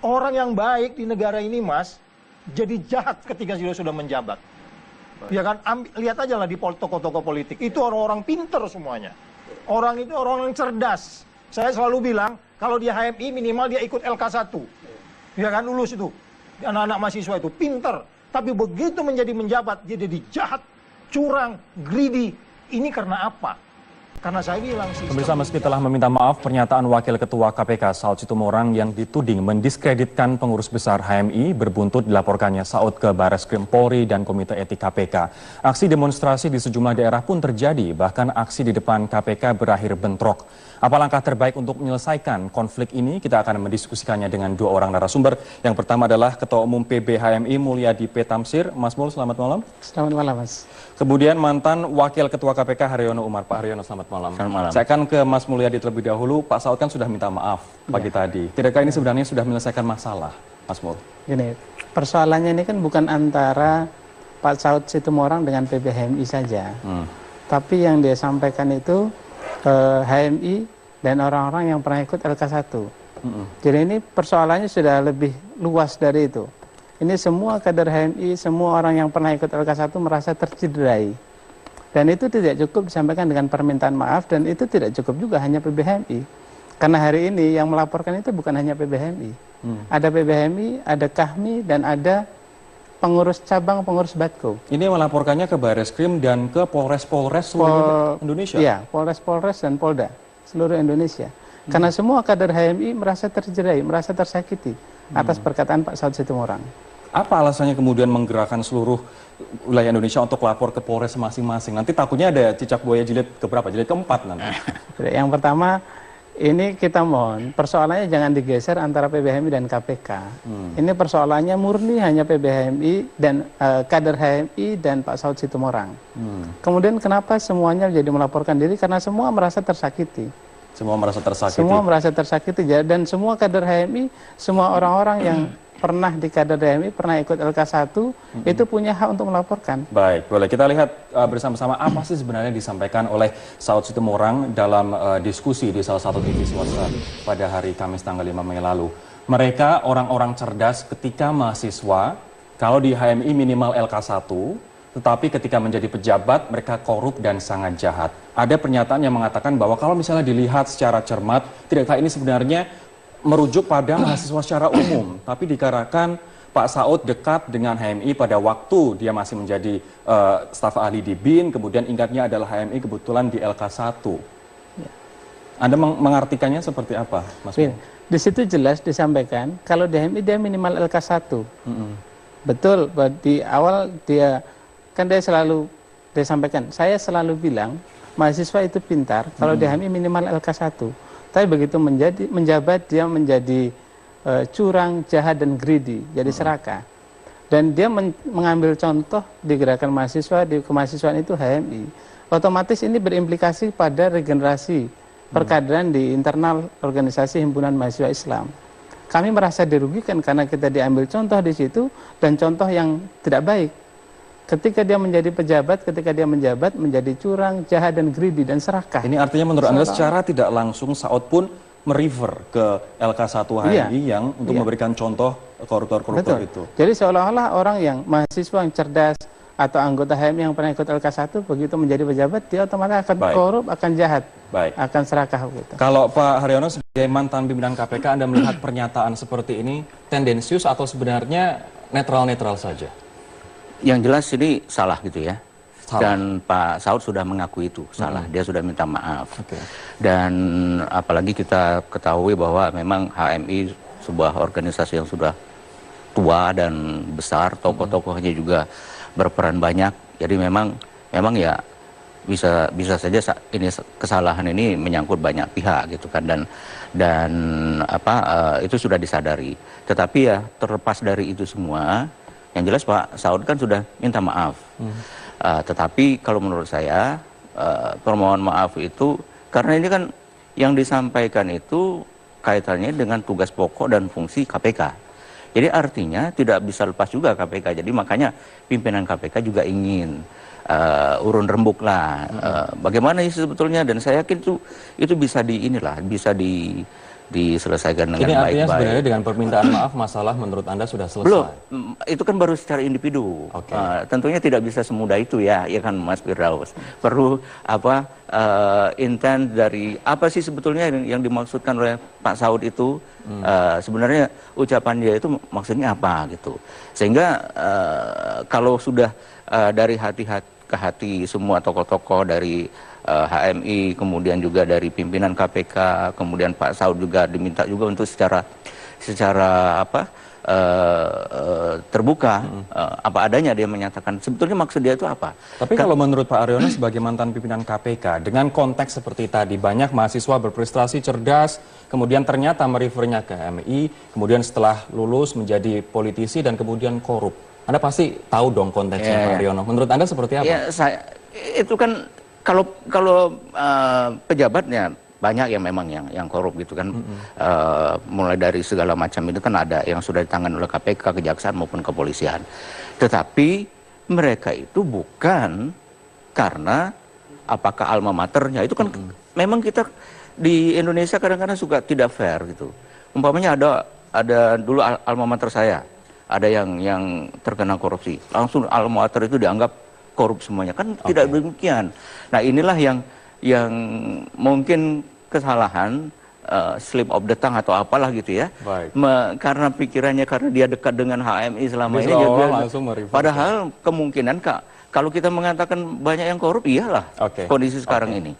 orang yang baik di negara ini, Mas, jadi jahat ketika sudah menjabat. Ya kan, lihat aja lah di tokoh-tokoh politik. Itu orang-orang pinter semuanya. Orang itu orang yang cerdas. Saya selalu bilang, kalau dia HMI minimal dia ikut LK1. Ya kan, lulus itu. Anak-anak mahasiswa itu pinter. Tapi begitu menjadi menjabat, dia jadi jahat, curang, greedy. Ini karena apa? Karena saya bilang sih. Pemirsa, meski telah meminta maaf, pernyataan Wakil Ketua KPK Saud Situmorang yang dituding mendiskreditkan pengurus besar HMI berbuntut dilaporkannya Saud ke Barreskrim Polri dan Komite Etik KPK. Aksi demonstrasi di sejumlah daerah pun terjadi, bahkan aksi di depan KPK berakhir bentrok. Apa langkah terbaik untuk menyelesaikan konflik ini? Kita akan mendiskusikannya dengan dua orang narasumber. Yang pertama adalah Ketua Umum PB HMI Mulyadi P. Tamsir. Mas Mul, selamat malam. Selamat malam, Mas. Kemudian mantan Wakil Ketua KPK Haryono Umar. Pak Haryono, selamat malam. Selamat malam. Saya akan ke Mas Mulyadi terlebih dahulu. Pak Saud kan sudah minta maaf pagi tadi. Tidakkah ini sebenarnya sudah menyelesaikan masalah, Mas Mul? Gini, persoalannya ini kan bukan antara Pak Saud Situmorang dengan PB HMI saja. Tapi yang dia sampaikan itu HMI dan orang-orang yang pernah ikut LK1. Jadi ini persoalannya sudah lebih luas dari itu. Ini semua kader HMI, semua orang yang pernah ikut LK1 merasa tercederai. Dan itu tidak cukup disampaikan dengan permintaan maaf, dan itu tidak cukup juga hanya PB HMI. Karena hari ini yang melaporkan itu bukan hanya PB HMI. Ada PB HMI, ada KAHMI, dan ada pengurus cabang, pengurus Batko. Ini melaporkannya ke Barreskrim dan ke Polres-Polres seluruh Indonesia? Iya, Polres-Polres dan Polda seluruh Indonesia. Karena semua kader HMI merasa terjerai, merasa tersakiti atas perkataan Pak Saud Situmorang. Apa alasannya kemudian menggerakkan seluruh wilayah Indonesia untuk lapor ke Polres masing-masing? Nanti takutnya ada cicak buaya jilid keberapa? Jilid keempat nanti. Yang pertama, ini kita mohon persoalannya jangan digeser antara PB HMI dan KPK. Ini persoalannya murni hanya PB HMI dan kader HMI dan Pak Saud Situmorang. Kemudian kenapa semuanya jadi melaporkan diri? Karena semua merasa tersakiti. Semua merasa tersakiti. Semua merasa tersakiti, dan semua kader HMI, semua orang-orang yang pernah di kader HMI, pernah ikut LK1, itu punya hak untuk melaporkan. Baik, boleh kita lihat bersama-sama apa sih sebenarnya disampaikan oleh Saud Situmorang dalam diskusi di salah satu TV swasta pada hari Kamis tanggal 5 Mei lalu. Mereka orang-orang cerdas ketika mahasiswa, kalau di HMI minimal LK1, tetapi ketika menjadi pejabat mereka korup dan sangat jahat. Ada pernyataan yang mengatakan bahwa kalau misalnya dilihat secara cermat, tidakkah ini sebenarnya merujuk pada mahasiswa secara umum, tapi dikarenakan Pak Saud dekat dengan HMI pada waktu dia masih menjadi staf ahli di BIN, kemudian ingatnya adalah HMI kebetulan di LK1. Anda mengartikannya seperti apa, Mas? Di situ jelas disampaikan kalau di HMI dia minimal LK1. Betul, di awal dia selalu dia sampaikan, saya selalu bilang mahasiswa itu pintar kalau di HMI minimal LK1. Tapi begitu menjabat dia menjadi curang, jahat, dan greedy, jadi serakah. Dan dia mengambil contoh di gerakan mahasiswa, di kemahasiswaan itu HMI. Otomatis ini berimplikasi pada regenerasi perkaderan di internal organisasi Himpunan Mahasiswa Islam. Kami merasa dirugikan karena kita diambil contoh di situ, dan contoh yang tidak baik. Ketika dia menjadi pejabat, ketika dia menjabat menjadi curang, jahat, dan greedy, dan serakah. Ini artinya menurut Anda secara tidak langsung Saud pun merefer ke LK1 HMI yang untuk memberikan contoh koruptor-koruptor itu. Jadi seolah-olah orang yang mahasiswa yang cerdas atau anggota HMI yang pernah ikut LK1 begitu menjadi pejabat dia otomatis akan korup, akan jahat, akan serakah gitu. Kalau Pak Haryono sebagai mantan pimpinan KPK, Anda melihat pernyataan seperti ini tendensius atau sebenarnya netral-netral saja? Yang jelas ini salah gitu ya. Dan Pak Saud sudah mengakui itu salah, dia sudah minta maaf. Dan apalagi kita ketahui bahwa memang HMI sebuah organisasi yang sudah tua dan besar, tokoh-tokohnya juga berperan banyak. Jadi memang ya bisa saja ini kesalahan ini menyangkut banyak pihak gitu kan, dan itu sudah disadari. Tetapi ya terlepas dari itu semua, yang jelas Pak Saud kan sudah minta maaf. Tetapi kalau menurut saya permohonan maaf itu karena ini kan yang disampaikan itu kaitannya dengan tugas pokok dan fungsi KPK. Jadi artinya tidak bisa lepas juga KPK. Jadi makanya pimpinan KPK juga ingin urun rembuk lah. Bagaimana sih sebetulnya, dan saya yakin itu bisa diselesaikan dengan Ini artinya baik-baik. sebenarnya dengan permintaan maaf masalah menurut Anda sudah selesai? Belum, itu kan baru secara individu. Oke. Tentunya tidak bisa semudah itu ya kan Mas Firdaus. Perlu intent dari apa sih sebetulnya yang dimaksudkan oleh Pak Saud itu? Sebenarnya ucapan dia itu maksudnya apa gitu. Sehingga kalau sudah dari hati ke hati semua tokoh-tokoh dari HMI, kemudian juga dari pimpinan KPK, kemudian Pak Saud juga diminta juga untuk secara terbuka apa adanya dia menyatakan sebetulnya maksud dia itu apa. Tapi kalau menurut Pak Aryono sebagai mantan pimpinan KPK, dengan konteks seperti tadi, banyak mahasiswa berprestasi cerdas, kemudian ternyata merefernya ke HMI, kemudian setelah lulus menjadi politisi dan kemudian korup. Anda pasti tahu dong konteksnya Pak Aryono. Menurut Anda seperti apa? Ya, itu kan kalau pejabatnya banyak yang memang yang korup gitu kan, mulai dari segala macam itu kan ada yang sudah ditangani oleh KPK, kejaksaan maupun kepolisian. Tetapi mereka itu bukan karena apakah alma maternya itu kan memang kita di Indonesia kadang-kadang suka tidak fair gitu. Umpamanya ada dulu alma mater saya, ada yang terkena korupsi, langsung alma mater itu dianggap korup semuanya, kan tidak demikian. Nah inilah yang mungkin kesalahan slip of the tongue atau apalah gitu ya. Karena pikirannya karena dia dekat dengan HMI selama ini padahal kemungkinan kalau kita mengatakan banyak yang korup, iyalah kondisi sekarang ini.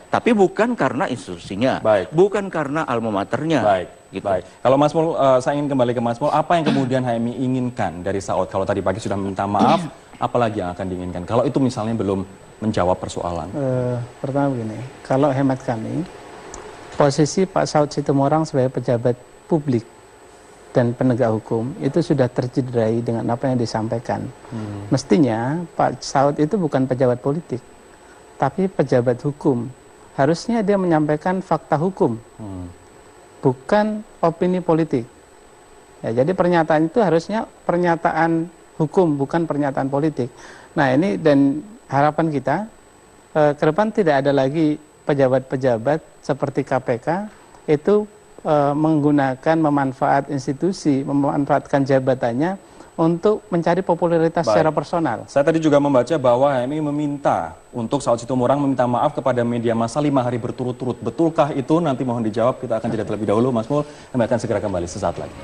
Tapi bukan karena institusinya, bukan karena alma maternya. Gitu. Kalau Mas Mul, saya ingin kembali ke Mas Mul, apa yang kemudian HMI inginkan dari Saud? Kalau tadi pagi sudah minta maaf, apalagi yang akan diinginkan? Kalau itu misalnya belum menjawab persoalan. Pertama begini, kalau hemat kami, posisi Pak Saud Situmorang sebagai pejabat publik dan penegak hukum itu sudah tercederai dengan apa yang disampaikan. Mestinya Pak Saud itu bukan pejabat politik, tapi pejabat hukum. Harusnya dia menyampaikan fakta hukum, bukan opini politik. Ya, jadi pernyataan itu harusnya pernyataan hukum, bukan pernyataan politik. Nah ini dan harapan kita ke depan tidak ada lagi pejabat-pejabat seperti KPK itu menggunakan memanfaatkan jabatannya untuk mencari popularitas secara personal. Saya tadi juga membaca bahwa HMI meminta untuk Saud Situmorang meminta maaf kepada media massa 5 hari berturut-turut. Betulkah itu? Nanti mohon dijawab. Kita akan jeda terlebih dahulu. Mas Mul, kami akan segera kembali sesaat lagi.